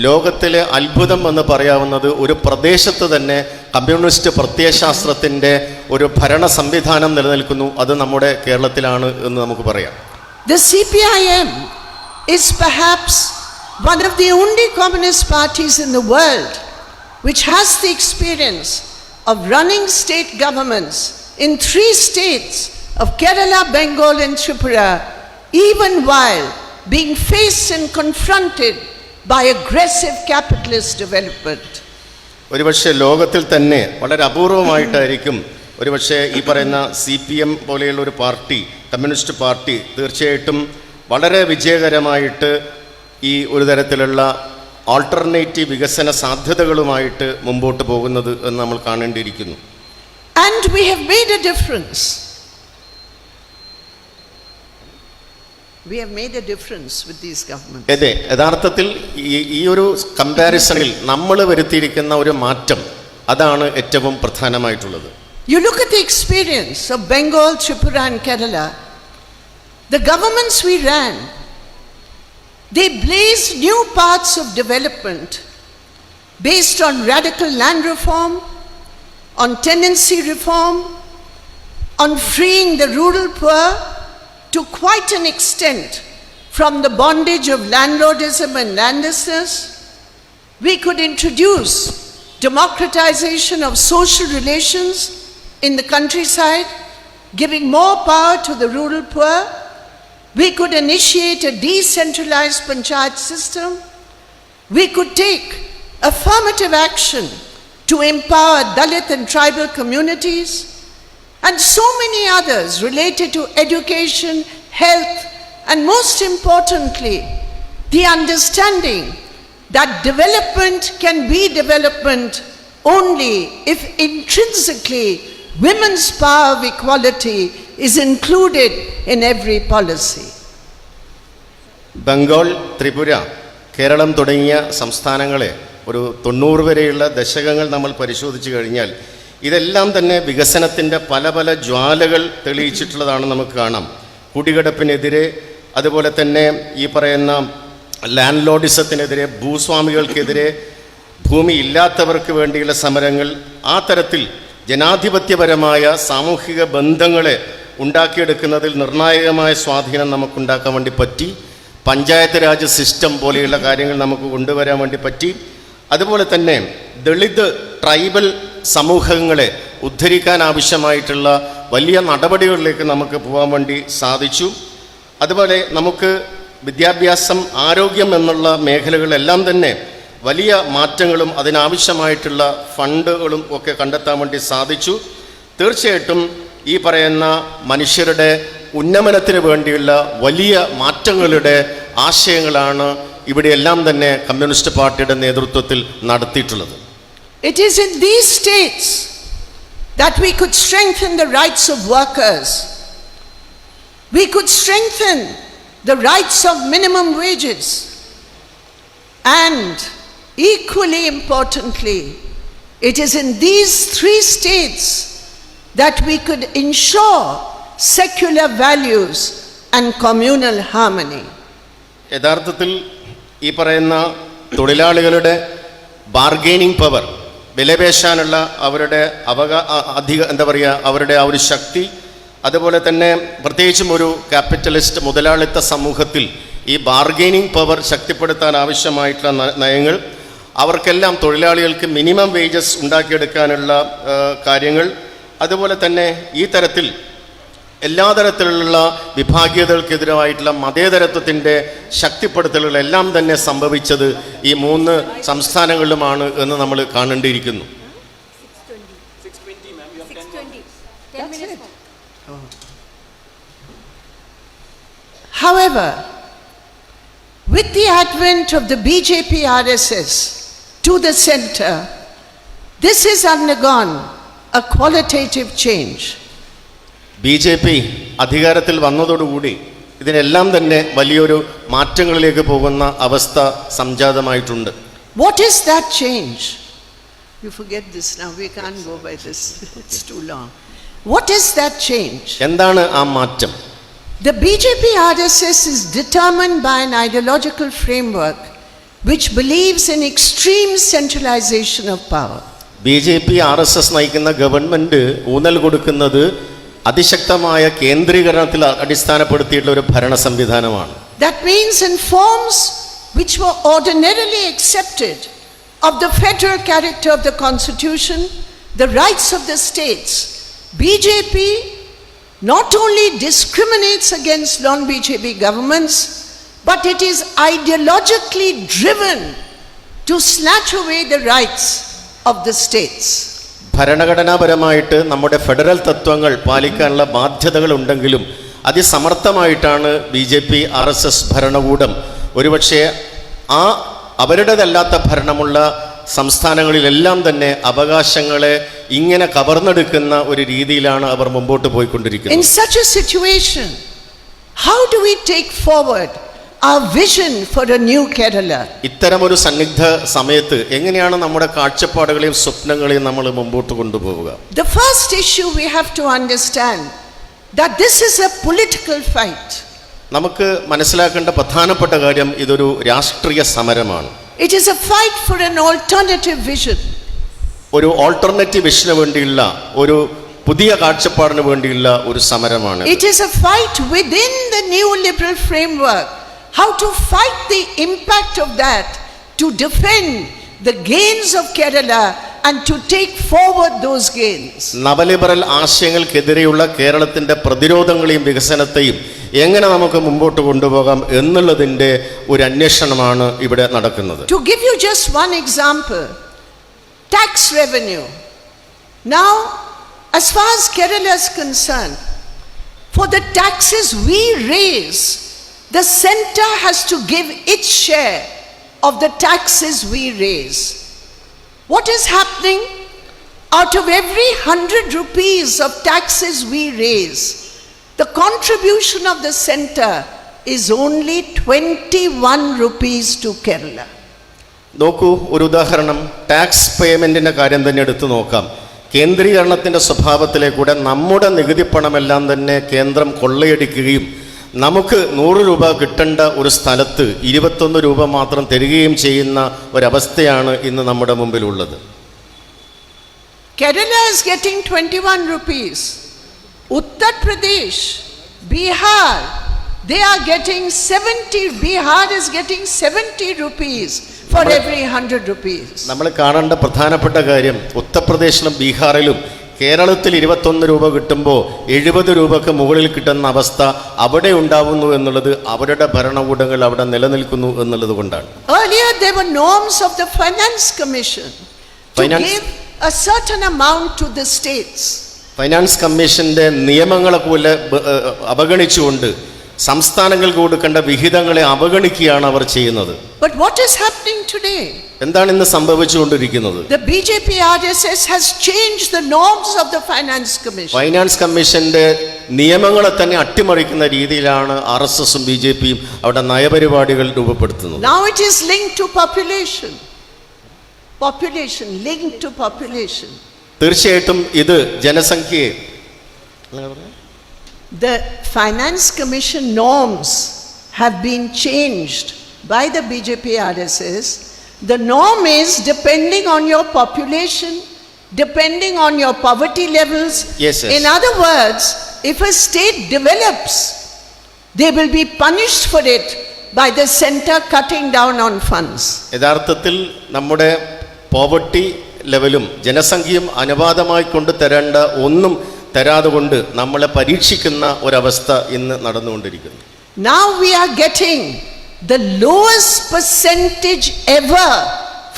ലോകത്തിലെ അത്ഭുതം എന്ന് പറയാവുന്നത് ഒരു പ്രദേശത്ത് തന്നെ കമ്മ്യൂണിസ്റ്റ് പ്രത്യയശാസ്ത്രത്തിൻ്റെ ഒരു ഭരണ സംവിധാനം നിലനിൽക്കുന്നു. അത് നമ്മുടെ കേരളത്തിലാണ് എന്ന് നമുക്ക് പറയാം. The CPIM is perhaps one of the only communist parties in the world which has the experience of running state governments in 3 states of Kerala, Bengal and Tripura, even while being faced and confronted by aggressive capitalist development. ഒരുപക്ഷെ ലോകത്തിൽ തന്നെ വളരെ അപൂർവമായിട്ടായിരിക്കും ഒരുപക്ഷെ ഈ പറയുന്ന CPM പോലെയുള്ള ഒരു party, communist party തീർച്ചയായിട്ടും വളരെ വിജയകരമായിട്ട് ഈ ഒരു തരത്തിലുള്ള ആൾട്ടർനേറ്റീവ് വികസന സാധ്യതകളുമായിട്ട് മുമ്പോട്ട് പോകുന്നത് എന്ന് നമ്മൾ കാണേണ്ടിയിരിക്കുന്നു. And we have made a difference. We have made a difference with these governments. അതെ, യഥാർത്ഥത്തിൽ ഈ ഒരു കമ്പാരിസണിൽ നമ്മൾ വരുത്തിയിരിക്കുന്ന ഒരു മാറ്റം അതാണ് ഏറ്റവും പ്രധാനമായിട്ടുള്ളത്. You look at the experience of Bengal, Tripura and Kerala, the governments we ran, they blazed new paths of development based on radical land reform, on tenancy reform, on freeing the rural poor to quite an extent from the bondage of landlordism and landlessness. We could introduce democratization of social relations in the countryside, giving more power to the rural poor. We could initiate a decentralized panchayat system. We could take affirmative action to empower Dalit and tribal communities, and so many others related to education, health, and most importantly, the understanding that development can be development only if intrinsically women's power of equality is included in every policy. Bengal, Tripura, Keralam തുടങ്ങിയ സംസ്ഥാനങ്ങളെ ഒരു 90 വരെയുള്ള ദശകങ്ങൾ നമ്മൾ പരിശോധിച്ചു കഴിഞ്ഞാൽ ഇതെല്ലാം തന്നെ വികസനത്തിൻ്റെ പല പല ജ്വാലകൾ തെളിയിച്ചിട്ടുള്ളതാണ് നമുക്ക് കാണാം. കുടികിടപ്പിനെതിരെ, അതുപോലെ തന്നെ ഈ പറയുന്ന ലാൻഡ് ലോഡിസത്തിനെതിരെ, ഭൂസ്വാമികൾക്കെതിരെ, ഭൂമി ഇല്ലാത്തവർക്ക് വേണ്ടിയുള്ള സമരങ്ങൾ, ആ തരത്തിൽ ജനാധിപത്യപരമായ സാമൂഹിക ബന്ധങ്ങളെ ഉണ്ടാക്കിയെടുക്കുന്നതിൽ നിർണായകമായ സ്വാധീനം നമുക്കുണ്ടാക്കാൻ വേണ്ടി പറ്റി. പഞ്ചായത്ത് രാജ് സിസ്റ്റം പോലെയുള്ള കാര്യങ്ങൾ നമുക്ക് കൊണ്ടുവരാൻ വേണ്ടി പറ്റി. അതുപോലെ തന്നെ ദളിത് ട്രൈബൽ സമൂഹങ്ങളെ ഉദ്ധരിക്കാൻ ആവശ്യമായിട്ടുള്ള വലിയ നടപടികളിലേക്ക് നമുക്ക് പോകാൻ വേണ്ടി സാധിച്ചു. അതുപോലെ നമുക്ക് വിദ്യാഭ്യാസം, ആരോഗ്യം എന്നുള്ള മേഖലകളെല്ലാം തന്നെ വലിയ മാറ്റങ്ങളും അതിനാവശ്യമായിട്ടുള്ള ഫണ്ടുകളും ഒക്കെ കണ്ടെത്താൻ വേണ്ടി സാധിച്ചു. തീർച്ചയായിട്ടും ഈ പറയുന്ന മനുഷ്യരുടെ ഉന്നമനത്തിന് വേണ്ടിയുള്ള വലിയ മാറ്റങ്ങളുടെ ആശയങ്ങളാണ് ഇവിടെയെല്ലാം തന്നെ കമ്മ്യൂണിസ്റ്റ് പാർട്ടിയുടെ നേതൃത്വത്തിൽ നടത്തിയിട്ടുള്ളത്. It is in these states that we could strengthen the rights of workers. We could strengthen the rights of minimum wages. And equally importantly, it is in these 3 states that we could ensure secular values and communal harmony. യഥാർത്ഥത്തിൽ ഈ പറയുന്ന തൊഴിലാളികളുടെ bargaining power, വിലപേശാനുള്ള അവരുടെ അവരുടെ ആ ഒരു ശക്തി, അതുപോലെ തന്നെ പ്രത്യേകിച്ചും ഒരു ക്യാപിറ്റലിസ്റ്റ് മുതലാളിത്ത സമൂഹത്തിൽ ഈ ബാർഗെയിനിങ് പവർ ശക്തിപ്പെടുത്താൻ ആവശ്യമായിട്ടുള്ള നയങ്ങൾ, അവർക്കെല്ലാം തൊഴിലാളികൾക്ക് മിനിമം വേജസ് ഉണ്ടാക്കിയെടുക്കാനുള്ള കാര്യങ്ങൾ, അതുപോലെ തന്നെ ഈ തരത്തിൽ എല്ലാ തരത്തിലുള്ള വിഭാഗീയതകൾക്കെതിരായിട്ടുള്ള മതേതരത്വത്തിൻ്റെ ശക്തിപ്പെടുത്തലുകളെല്ലാം തന്നെ സംഭവിച്ചത് ഈ 3 സംസ്ഥാനങ്ങളിലുമാണ് എന്ന് നമ്മൾ കാണേണ്ടിയിരിക്കുന്നു. However, with the advent of the BJP RSS to the center, this has undergone a qualitative change. BJP അധികാരത്തിൽ വന്നതോടുകൂടി ഇതിനെല്ലാം തന്നെ വലിയൊരു മാറ്റങ്ങളിലേക്ക് പോകുന്ന അവസ്ഥ സംജാതമായിട്ടുണ്ട്. What is that change? You forget this now, we can't go by this, it's too long. What is that change? എന്താണ് ആ മാറ്റം? The BJP RSS is determined by an ideological framework which believes in extreme centralization of power. BJP RSS നയിക്കുന്ന government ഊന്നൽ കൊടുക്കുന്നത് അതിശക്തമായ കേന്ദ്രീകരണത്തിൽ അടിസ്ഥാനപ്പെടുത്തിയിട്ടുള്ള ഒരു ഭരണ സംവിധാനമാണ്. That means in forms which were ordinarily accepted of the federal character of the constitution, the rights of the states, BJP not only discriminates against non-BJP governments, but it is ideologically driven to snatch away the rights of the states. ഭരണഘടനാപരമായിട്ട് നമ്മുടെ federal തത്വങ്ങൾ പാലിക്കാനുള്ള ബാധ്യതകൾ ഉണ്ടെങ്കിലും അതിസമർത്ഥമായിട്ടാണ് BJP RSS ഭരണകൂടം ഒരുപക്ഷെ ആ അവരുടേതല്ലാത്ത ഭരണമുള്ള സംസ്ഥാനങ്ങളിലെല്ലാം തന്നെ അവകാശങ്ങളെ ഇങ്ങനെ കവർന്നെടുക്കുന്ന ഒരു രീതിയിലാണ് അവർ മുമ്പോട്ട് പോയിക്കൊണ്ടിരിക്കുന്നത്. In such a situation, how do we take forward our vision for a new Kerala. ഇത്തരമൊരു സന്നിഗ്ധ സമയത്ത് എങ്ങനെയാണ് നമ്മുടെ കാഴ്ചപ്പാടുകളെയും സ്വപ്നങ്ങളെയും നമ്മൾ മുമ്പോട്ട് കൊണ്ടുപോവുക? The first issue we have to understand that this is a political fight. നമുക്ക് മനസ്സിലാക്കേണ്ട പ്രധാനപ്പെട്ട കാര്യം ഇതൊരു രാഷ്ട്രീയ സമരമാണ്. It is a fight for an alternative vision. ഒരു ഓൾട്ടർനേറ്റീവ് വിഷന് വേണ്ടിയുള്ള ഒരു പുതിയ കാഴ്ചപ്പാടിന് വേണ്ടിയുള്ള ഒരു സമരമാണ്. It is a fight within the new liberal framework. How to fight the impact of that, to defend the gains of Kerala and to take forward those gains. നവലിബറൽ ആശയങ്ങൾക്കെതിരെയുള്ള കേരളത്തിന്റെ പ്രതിരോധങ്ങളെയും വികസനത്തെയും എങ്ങനെ നമുക്ക് മുമ്പോട്ട് കൊണ്ടുപോകാം എന്നുള്ളതിന്റെ ഒരു അന്വേഷണമാണ് ഇവിടെ നടക്കുന്നത്. To give you just one example, tax revenue. Now, as far as Kerala is concerned, for the taxes we raise, the center has to give its share of the taxes we raise. What is happening? Out of every 100 rupees of taxes we raise, the contribution of the center is only 21 rupees to Kerala. നോക്കൂ, ഒരു ഉദാഹരണം tax പേയ്മെന്റിന്റെ കാര്യം തന്നെ എടുത്തു നോക്കാം. കേന്ദ്രീകരണത്തിന്റെ സ്വഭാവത്തിലെ കൂടെ നമ്മുടെ നികുതി പണമെല്ലാം തന്നെ കേന്ദ്രം കൊള്ളയടിക്കുകയും നമുക്ക് 100 രൂപ കിട്ടേണ്ട ഒരു സ്ഥലത്ത് 21 രൂപ മാത്രം തരികയും ചെയ്യുന്ന ഒരവസ്ഥയാണ് ഇന്ന് നമ്മുടെ മുമ്പിലുള്ളത്. Kerala is getting 21 rupees. Uttar Pradesh, Bihar, they are getting 70. Bihar is getting 70 rupees for every 100 rupees. നമ്മൾ കാണേണ്ട പ്രധാനപ്പെട്ട കാര്യം ഉത്തർപ്രദേശിലും ബീഹാറിലും കേരളത്തിൽ 21 രൂപ കിട്ടുമ്പോൾ 70 രൂപക്ക് മുകളിൽ കിട്ടുന്ന അവസ്ഥ അവിടെ ഉണ്ടാവുന്നു എന്നുള്ളത് അവരുടെ ഭരണകൂടങ്ങൾ അവിടെ നിലനിൽക്കുന്നു എന്നുള്ളത് കൊണ്ടാണ്. Earlier there were norms of the Finance Commission to give a certain amount to the states. Finance കമ്മീഷന്റെ നിയമങ്ങളെ പോലെ അവഗണിച്ചുകൊണ്ട് സംസ്ഥാനങ്ങൾക്ക് കൊടുക്കേണ്ട വിഹിതങ്ങളെ അവഗണിക്കുകയാണ് അവർ ചെയ്യുന്നത്. But what is happening today? എന്താണ് ഇന്ന് സംഭവിച്ചുകൊണ്ടിരിക്കുന്നത്? The BJP RSS has changed the norms of the Finance Commission. Finance കമ്മീഷന്റെ നിയമങ്ങളെ തന്നെ അട്ടിമറിക്കുന്ന രീതിയിലാണ് RSSും BJPയും അവിടെ നയപരിപാടികൾ രൂപപ്പെടുത്തുന്നത്. Now it is linked to population. Population, linked to population. തീർച്ചയായിട്ടും ഇത് ജനസംഖ്യയെ The Finance Commission norms have been changed by the BJP RSS. The norm is depending on your population, depending on your poverty levels. Yes. In other words, if a state develops, they will be punished for it by the center cutting down on funds. യഥാർത്ഥത്തിൽ നമ്മുടെ poverty ലെവലും ജനസംഖ്യയും അനുപാതമായി കൊണ്ട് തരേണ്ട ഒന്നും തരാതെ കൊണ്ട് നമ്മളെ പരീക്ഷിക്കുന്ന ഒരവസ്ഥ ഇന്ന് നടന്നുകൊണ്ടിരിക്കുന്നു. Now we are getting the lowest percentage ever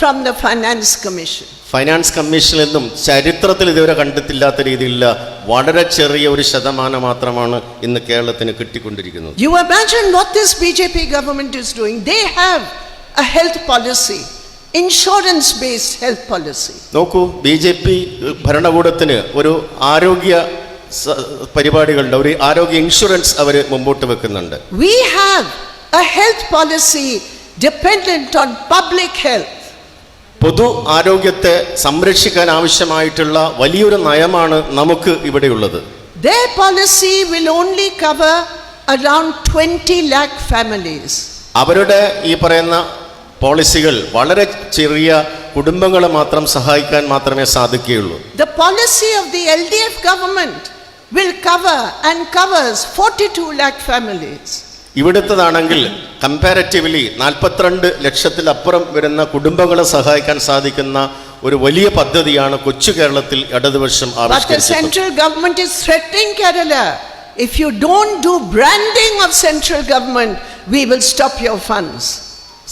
from the Finance Commission. Finance കമ്മീഷനിൽ നിന്നും ചരിത്രത്തിൽ ഇതുവരെ കണ്ടിട്ടില്ലാത്ത രീതിയിലുള്ള വളരെ ചെറിയ ഒരു ശതമാനം മാത്രമാണ് ഇന്ന് കേരളത്തിന് കിട്ടിക്കൊണ്ടിരിക്കുന്നത്. You imagine what this BJP government is doing. They have a health policy, insurance based health policy. നോക്കൂ, BJP ഭരണകൂടത്തിന് ഒരു ആരോഗ്യ പരിപാടികളുടെ ഒരു ആരോഗ്യ ഇൻഷുറൻസ് അവർ മുമ്പോട്ട് വെക്കുന്നുണ്ട്. We have a health policy dependent on public health. പൊതു ആരോഗ്യത്തെ സംരക്ഷിക്കാൻ ആവശ്യമായിട്ടുള്ള വലിയൊരു നയമാണ് നമുക്ക് ഇവിടെയുള്ളത്. Their policy will only cover around 20 lakh families. അവരുടെ ഈ പറയുന്ന പോളിസികൾ വളരെ ചെറിയ കുടുംബങ്ങളെ മാത്രം സഹായിക്കാൻ മാത്രമേ സാധിക്കുകയുള്ളൂ. The policy of the LDF government will cover and covers 42 lakh families. ഇവിടുത്തതാണെങ്കിൽ comparatively 42 ലക്ഷത്തിലപ്പുറം വരുന്ന കുടുംബങ്ങളെ സഹായിക്കാൻ സാധിക്കുന്ന ഒരു വലിയ പദ്ധതിയാണ് കൊച്ചു കേരളത്തിൽ ഇടതുപക്ഷം ആവിഷ്കരിച്ചത്. But the central government is threatening Kerala. If you don't do branding of central government, we will stop your funds.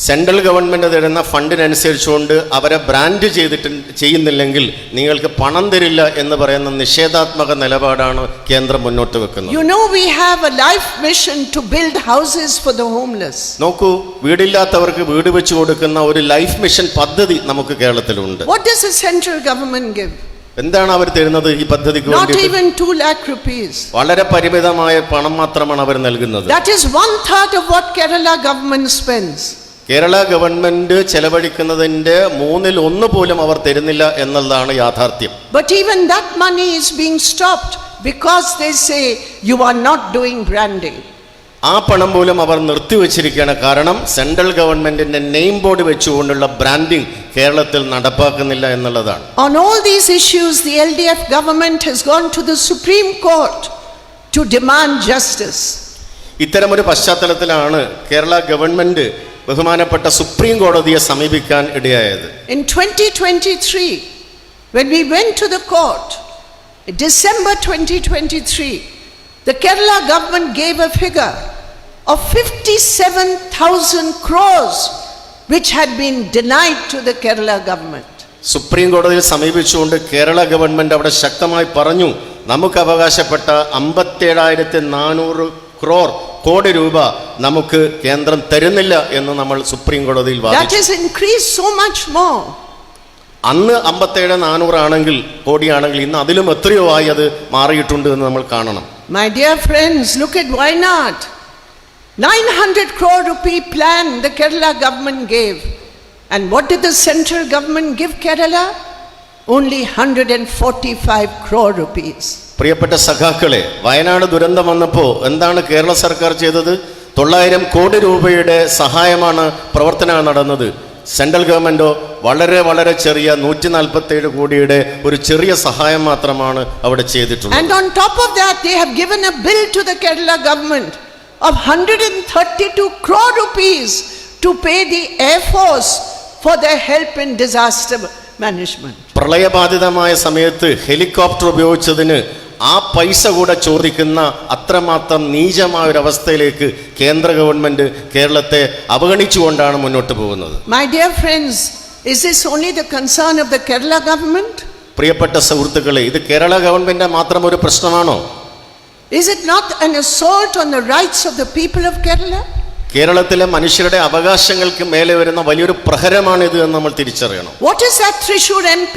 Central government തരുന്ന ഫണ്ടിനനുസരിച്ചുകൊണ്ട് അവരെ ബ്രാൻഡ് ചെയ്യുന്നില്ലെങ്കിൽ നിങ്ങൾക്ക് പണം തരില്ല എന്ന് പറയുന്ന നിഷേധാത്മക നിലപാടാണ് കേന്ദ്രം മുന്നോട്ട് വെക്കുന്നത്. You know we have a life mission to build houses for the homeless. നോക്കൂ, വീടില്ലാത്തവർക്ക് വീട് വെച്ച് കൊടുക്കുന്ന ഒരു ലൈഫ് മിഷൻ പദ്ധതി നമുക്ക് കേരളത്തിലുണ്ട്. What does the central government give? എന്താണ് അവർ തരുന്നത് ഈ പദ്ധതിക്ക് Not വേണ്ടി? even 2 lakh rupees. വളരെ പരിമിതമായ പണം മാത്രമാണ് അവർ നൽകുന്നത്. That is 1/3 of what Kerala government spends. Kerala government ചെലവഴിക്കുന്നതിന്റെ 1/3 പോലും അവർ തരുന്നില്ല എന്നുള്ളതാണ് യാഥാർത്ഥ്യം. But even that money is being stopped because they say you are not doing branding. ആ പണം പോലും അവർ നിർത്തിവെച്ചിരിക്കുകയാണ്. കാരണം സെൻട്രൽ ഗവൺമെന്റിന്റെ നെയിം ബോർഡ് വെച്ചുകൊണ്ടുള്ള ബ്രാൻഡിംഗ് കേരളത്തിൽ നടപ്പാക്കുന്നില്ല എന്നുള്ളതാണ്. On all these issues, the LDF government has gone to the Supreme Court to demand justice. ഇത്തരമൊരു പശ്ചാത്തലത്തിലാണ് കേരള ഗവൺമെന്റ് ബഹുമാനപ്പെട്ട സുപ്രീം കോടതിയെ സമീപിക്കാൻ ഇടയായത്. In 2023, when we went to the court, December 2023, the Kerala government gave a figure of 57,000 crores which had been denied to the Kerala government. Supreme കോടതിയെ സമീപിച്ചുകൊണ്ട് Kerala government അവിടെ ശക്തമായി പറഞ്ഞു, നമുക്ക് അവകാശപ്പെട്ട 57,400 കോടി രൂപ നമുക്ക് കേന്ദ്രം തരുന്നില്ല എന്ന് നമ്മൾ സുപ്രീം കോടതിയിൽ വാദിച്ചു. That has increased so much more. അന്ന് 57,400 ആണെങ്കിൽ കോടിയാണെങ്കിൽ ഇന്ന് അതിലും എത്രയോ ആയി അത് മാറിയിട്ടുണ്ട് എന്ന് നമ്മൾ കാണണം. My dear friends, look at Wayanad. 900 crore rupee plan the Kerala government gave. And what did the central government give Kerala? Only 145 crore rupees. പ്രിയപ്പെട്ട സഖാക്കളെ, വയനാട് ദുരന്തം വന്നപ്പോൾ എന്താണ് കേരള സർക്കാർ ചെയ്തത്? 900 കോടി രൂപയുടെ സഹായമാണ് പ്രവർത്തനം നടന്നത്. സെൻട്രൽ ഗവൺമെന്റോ വളരെ വളരെ ചെറിയ 147 കോടിയുടെ ഒരു ചെറിയ സഹായം മാത്രമാണ് അവിടെ ചെയ്തിട്ടുള്ളത്. And on top of that, they have given a bill to the Kerala government of 132 crore rupees to pay the Air Force for their help in disaster management. പ്രളയബാധിതമായ സമയത്ത് ഹെലികോപ്റ്റർ ഉപയോഗിച്ചതിന് ആ പൈസ കൂടെ ചോദിക്കുന്ന അത്രമാത്രം നീചമായ ഒരു അവസ്ഥയിലേക്ക് കേന്ദ്ര ഗവൺമെന്റ് കേരളത്തെ അവഗണിച്ചുകൊണ്ടാണ് മുന്നോട്ട് പോകുന്നത്. My dear friends, is this only the concern of the Kerala government? പ്രിയപ്പെട്ട സുഹൃത്തുക്കളെ, ഇത് കേരള ഗവൺമെന്റ് മാത്രം ഒരു പ്രശ്നമാണോ? Is it not an assault on the rights of the people of Kerala? കേരളത്തിലെ മനുഷ്യരുടെ അവകാശങ്ങൾക്ക് മേലെ വരുന്ന വലിയൊരു പ്രഹരമാണിത് എന്ന് നമ്മൾ തിരിച്ചറിയണം. What is that Thrissur MP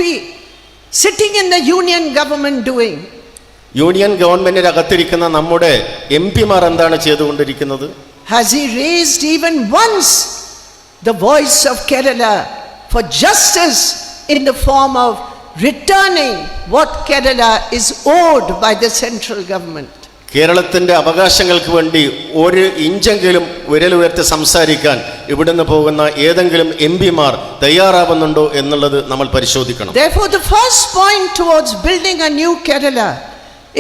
sitting in the union government doing? Union ഗവൺമെന്റിന് അകത്തിരിക്കുന്ന നമ്മുടെ എംപിമാർ എന്താണ് ചെയ്തുകൊണ്ടിരിക്കുന്നത്? Has he raised even once the voice of Kerala for justice in the form of returning what Kerala is owed by the central government? കേരളത്തിന്റെ അവകാശങ്ങൾക്ക് വേണ്ടി ഒരു ഇഞ്ചെങ്കിലും വിരലുയർത്തി സംസാരിക്കാൻ ഇവിടുന്ന് പോകുന്ന ഏതെങ്കിലും എംപിമാർ തയ്യാറാവുന്നുണ്ടോ എന്നുള്ളത് നമ്മൾ പരിശോധിക്കണം. Therefore, the first point towards building a new Kerala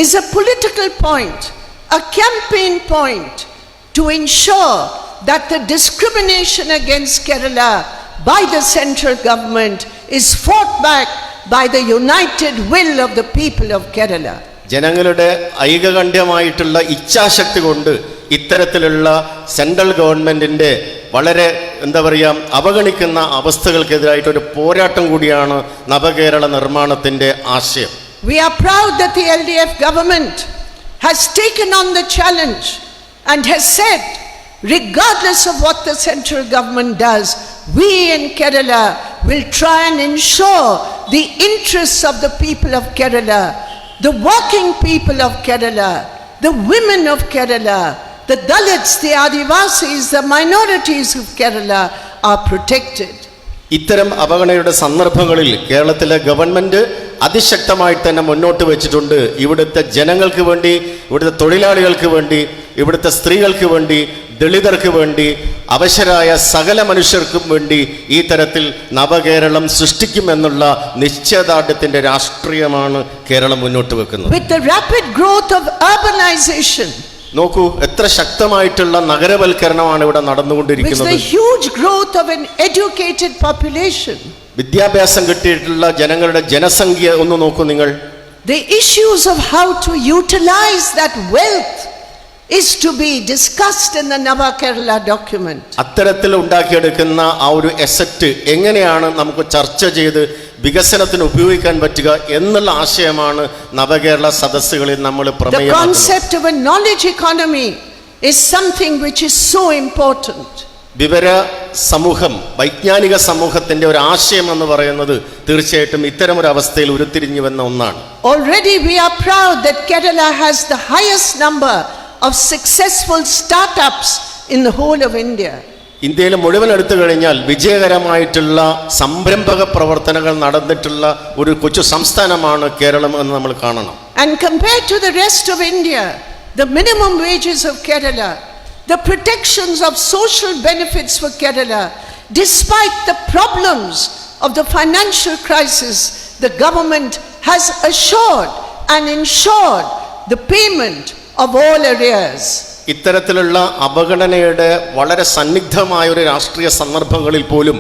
is a political point, a campaign point to ensure that the discrimination against Kerala by the central government is fought back by the united will of the people of Kerala. ജനങ്ങളുടെ ഐകകണ്ഠ്യമായിട്ടുള്ള ഇച്ഛാശക്തി കൊണ്ട് ഇത്തരത്തിലുള്ള central ഗവൺമെന്റിന്റെ വളരെ അവഗണിക്കുന്ന അവസ്ഥകൾക്കെതിരായിട്ട് ഒരു പോരാട്ടം കൂടിയാണ് നവകേരള നിർമ്മാണത്തിന്റെ ആശയം. We are proud that the LDF government has taken on the challenge and has said, regardless of what the central government does, we in Kerala will try and ensure the interests of the people of Kerala, the working people of Kerala, the women of Kerala, the Dalits, the Adivasis, the minorities of Kerala are protected. ഇത്തരം അവഗണനയുടെ സന്ദർഭങ്ങളിൽ കേരളത്തിലെ government അതിശക്തമായി തന്നെ മുന്നോട്ട് വെച്ചിട്ടുണ്ട്. ഇവിടുത്തെ ജനങ്ങൾക്ക് വേണ്ടി, ഇവിടുത്തെ തൊഴിലാളികൾക്ക് വേണ്ടി, ഇവിടുത്തെ സ്ത്രീകൾക്ക് വേണ്ടി, ദളിതർക്ക് വേണ്ടി, അവശരായ സകല മനുഷ്യർക്കും വേണ്ടി ഈ തരത്തിൽ നവകേരളം സൃഷ്ടിക്കുമെന്നുള്ള നിശ്ചയദാർഢ്യത്തിന്റെ രാഷ്ട്രീയമാണ് കേരളം മുന്നോട്ട് വെക്കുന്നത്. With the rapid growth of urbanization, നോക്കൂ, എത്ര ശക്തമായിട്ടുള്ള നഗരവൽക്കരണമാണ് ഇവിടെ നടന്നുകൊണ്ടിരിക്കുന്നത്. with the huge growth of an educated population, വിദ്യാഭ്യാസം കിട്ടിയിട്ടുള്ള ജനങ്ങളുടെ ജനസംഖ്യ ഒന്ന് നോക്കൂ നിങ്ങൾ. the issues of how to utilize that wealth is to be discussed in the Nava Kerala document. അത്തരത്തിൽ ഉണ്ടാക്കിയെടുക്കുന്ന ആ ഒരു അസറ്റ് എങ്ങനെയാണ് നമുക്ക് ചർച്ച ചെയ്ത് വികസനത്തിന് ഉപയോഗിക്കാൻ പറ്റുക എന്നുള്ള ആശയമാണ് നവകേരള സദസ്സുകളിൽ നമ്മൾ പ്രമേയമാക്കുന്നത്. The concept of a knowledge economy is something which is so important. വിവര സമൂഹം, വൈജ്ഞാനിക സമൂഹത്തിന്റെ ഒരു ആശയം എന്ന് പറയുന്നത് തീർച്ചയായിട്ടും ഇത്തരമൊരു അവസ്ഥയിൽ ഉരുത്തിരിഞ്ഞു വന്ന ഒന്നാണ്. Already we are proud that Kerala has the highest number of successful startups in the whole of India. ഇന്ത്യയിൽ മുഴുവൻ എടുത്തു കഴിഞ്ഞാൽ വിജയകരമായിട്ടുള്ള സംരംഭക പ്രവർത്തനങ്ങൾ നടന്നിട്ടുള്ള ഒരു കൊച്ചു സംസ്ഥാനമാണ് കേരളം എന്ന് നമ്മൾ കാണണം. And compared to the rest of India, the minimum wages of Kerala, the protections of social benefits for Kerala, despite the problems of the financial crisis, the government has assured and ensured the payment of all arrears. ഇത്തരത്തിലുള്ള അവഗണനയുടെ വളരെ സന്നിഗ്ധമായ ഒരു രാഷ്ട്രീയ സന്ദർഭങ്ങളിൽ പോലും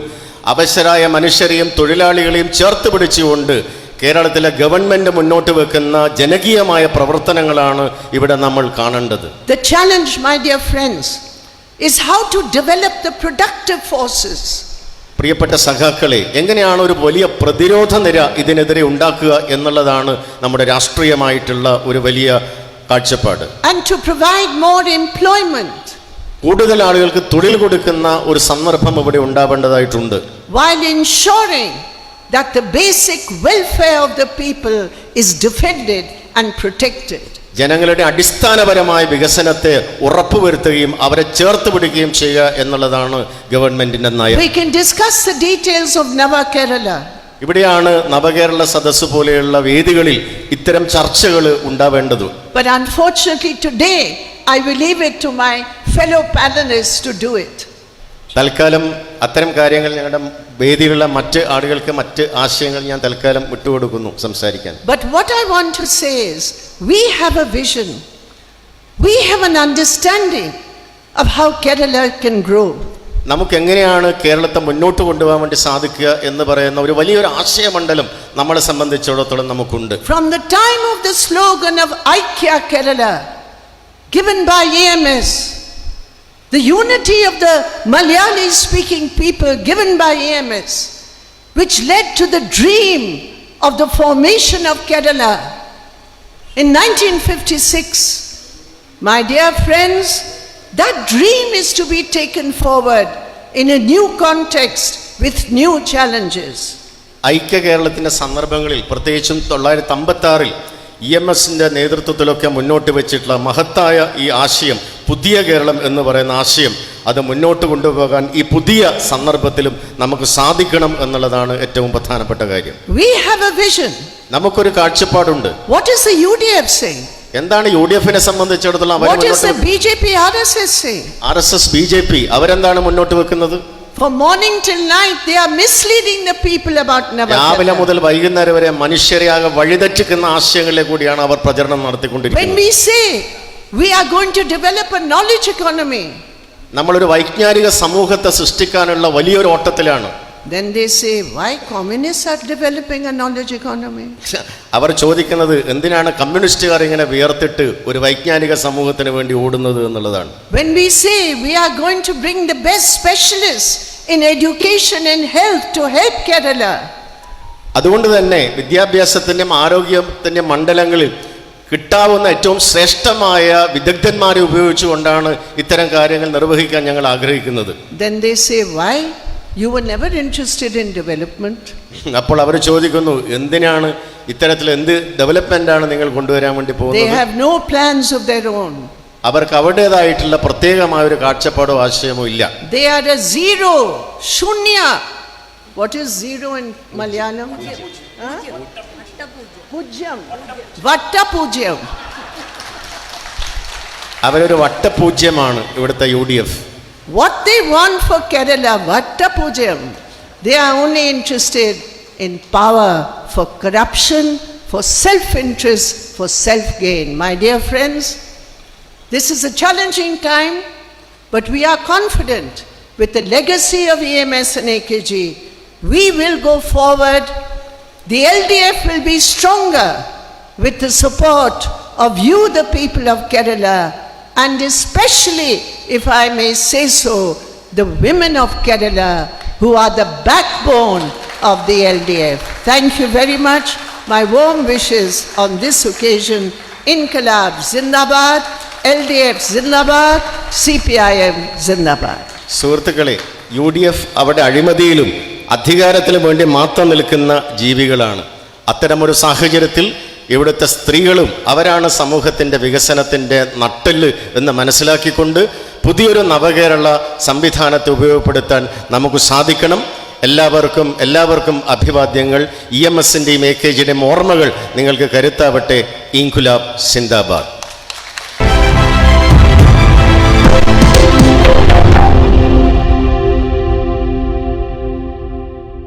അവശരായ മനുഷ്യരെയും തൊഴിലാളികളെയും ചേർത്ത് പിടിച്ചുകൊണ്ട് കേരളത്തിലെ ഗവൺമെന്റ് മുന്നോട്ട് വെക്കുന്ന ജനകീയമായ പ്രവർത്തനങ്ങളാണ് ഇവിടെ നമ്മൾ കാണേണ്ടത്. The challenge, my dear friends, is how to develop the productive forces. പ്രിയപ്പെട്ട സഖാക്കളെ, എങ്ങനെയാണ് ഒരു വലിയ പ്രതിരോധ നിര ഇതിനെതിരെ ഉണ്ടാക്കുക എന്നുള്ളതാണ് നമ്മുടെ രാഷ്ട്രീയമായിട്ടുള്ള ഒരു വലിയ കാഴ്ചപ്പാട്. And to provide more employment. കൂടുതൽ ആളുകൾക്ക് തൊഴിൽ കൊടുക്കുന്ന ഒരു സന്ദർഭം ഇവിടെ ഉണ്ടാവേണ്ടതായിട്ടുണ്ട്. While ensuring that the basic welfare of the people is defended and protected. ജനങ്ങളുടെ അടിസ്ഥാനപരമായ വികസനത്തെ ഉറപ്പുവരുത്തുകയും അവരെ ചേർത്ത് പിടിക്കുകയും ചെയ്യുക എന്നുള്ളതാണ് ഗവൺമെന്റിന്റെ നയം. We can discuss the details of Nava Kerala. ഇവിടെയാണ് നവകേരള സദസ്സ് പോലെയുള്ള വേദികളിൽ ഇത്തരം ചർച്ചകൾ ഉണ്ടാവേണ്ടത്. But unfortunately today I will leave it to my fellow panelists to do it. തൽക്കാലം അത്തരം കാര്യങ്ങൾ ഞങ്ങളുടെ വേദിയിലുള്ള മറ്റ് ആളുകൾക്ക് മറ്റ് ആശയങ്ങൾ ഞാൻ തൽക്കാലം വിട്ടുകൊടുക്കുന്നു സംസാരിക്കാൻ. But what I want to say is we have a vision. We have an understanding of how Kerala can grow. നമുക്ക് എങ്ങനെയാണ് കേരളത്തെ മുന്നോട്ട് കൊണ്ടുപോകാൻ വേണ്ടി സാധിക്കുക എന്ന് പറയുന്ന ഒരു വലിയൊരു ആശയമണ്ഡലം നമ്മളെ സംബന്ധിച്ചിടത്തോളം നമുക്കുണ്ട്. From the time of the slogan of Aikya Kerala given by EMS, the unity of the Malayali speaking people given by EMS, which led to the dream of the formation of Kerala in 1956. My dear friends, that dream is to be taken forward in a new context with new challenges. ഐക്യ കേരളത്തിന്റെ സന്ദർഭങ്ങളിൽ പ്രത്യേകിച്ചും 1956 EMSന്റെ നേതൃത്വത്തിലൊക്കെ മുന്നോട്ട് വെച്ചിട്ടുള്ള മഹത്തായ ഈ ആശയം, പുതിയ കേരളം എന്ന് പറയുന്ന ആശയം, അത് മുന്നോട്ട് കൊണ്ടുപോകാൻ ഈ പുതിയ സന്ദർഭത്തിലും നമുക്ക് സാധിക്കണം എന്നുള്ളതാണ് ഏറ്റവും പ്രധാനപ്പെട്ട കാര്യം. We have a vision. നമുക്കൊരു കാഴ്ചപ്പാടുണ്ട്. What is the UDF saying? എന്താണ് UDFനെ സംബന്ധിച്ചിടത്തോളം What is the BJP RSS saying? RSS BJP അവരെന്താണ് മുന്നോട്ട് വെക്കുന്നത്? From morning till night they are misleading the people about Nava രാവിലെ Kerala. മുതൽ വൈകുന്നേരം വരെ മനുഷ്യരെ ആകെ വഴിതെറ്റിക്കുന്ന ആശയങ്ങളിലെ കൂടിയാണ് അവർ പ്രചരണം നടത്തിക്കൊണ്ടിരിക്കുന്നത്. When we say we are going to develop a knowledge economy, നമ്മളൊരു വൈജ്ഞാനിക സമൂഹത്തെ സൃഷ്ടിക്കാനുള്ള വലിയൊരു ഓട്ടത്തിലാണ്. then they say why communists are developing a knowledge economy? അവർ ചോദിക്കുന്നത് എന്തിനാണ് കമ്മ്യൂണിസ്റ്റുകാർ ഇങ്ങനെ വിയർത്തിട്ട് ഒരു വൈജ്ഞാനിക സമൂഹത്തിന് വേണ്ടി ഓടുന്നത് എന്നുള്ളതാണ്. When we say we are going to bring the best specialists in education and health to help Kerala, അതുകൊണ്ട് തന്നെ വിദ്യാഭ്യാസത്തിൻ്റെയും ആരോഗ്യത്തിൻ്റെയും മണ്ഡലങ്ങളിൽ കിട്ടാവുന്ന ഏറ്റവും ശ്രേഷ്ഠമായ വിദഗ്ധന്മാരെ ഉപയോഗിച്ചുകൊണ്ടാണ് ഇത്തരം കാര്യങ്ങൾ നിർവഹിക്കാൻ ഞങ്ങൾ ആഗ്രഹിക്കുന്നത്. then they say why you were never interested in development? അപ്പോൾ അവർ ചോദിക്കുന്നു എന്തിനാണ് ഇത്തരത്തിൽ എന്ത് ഡെവലപ്മെന്റ് ആണ് നിങ്ങൾ കൊണ്ടുവരാൻ വേണ്ടി They പോകുന്നത്? have no plans of their own. അവർക്ക് അവരുടേതായിട്ടുള്ള പ്രത്യേകമായ ഒരു കാഴ്ചപ്പാടോ ആശയമോ ഇല്ല. They are a zero, shunya. What is zero in Malayalam? Huh? Pujyam. Vatta Pujyam. അവരൊരു വട്ടപൂജ്യമാണ് ഇവിടുത്തെ UDF. What they want for Kerala, Vatta Pujyam. They are only interested in power, for corruption, for self-interest, for self-gain. My dear friends, this is a challenging time, but we are confident with the legacy of EMS and AKG. We will go forward. The LDF will be stronger with the support of you, the people of Kerala, and especially, if I may say so, the women of Kerala, who are the backbone of the LDF. Thank you very much. My warm wishes on this occasion. Inqilab Zindabad, LDF Zindabad, CPIM Zindabad. സുഹൃത്തുക്കളെ, UDF അവിടെ അഴിമതിയിലും അധികാരത്തിനും വേണ്ടി മാത്രം നിൽക്കുന്ന ജീവികളാണ്. അത്തരമൊരു സാഹചര്യത്തിൽ ഇവിടുത്തെ സ്ത്രീകളും അവരാണ് സമൂഹത്തിൻ്റെ വികസനത്തിൻ്റെ നട്ടെല്ല് എന്ന് മനസ്സിലാക്കിക്കൊണ്ട് പുതിയൊരു നവകേരള സംവിധാനത്തെ ഉപയോഗപ്പെടുത്താൻ നമുക്ക് സാധിക്കണം. എല്ലാവർക്കും അഭിവാദ്യങ്ങൾ. EMSൻ്റെയും AKGയുടെയും ഓർമ്മകൾ നിങ്ങൾക്ക് കരുത്താവട്ടെ. ഇൻകുലാബ് സിന്ദാബാദ്.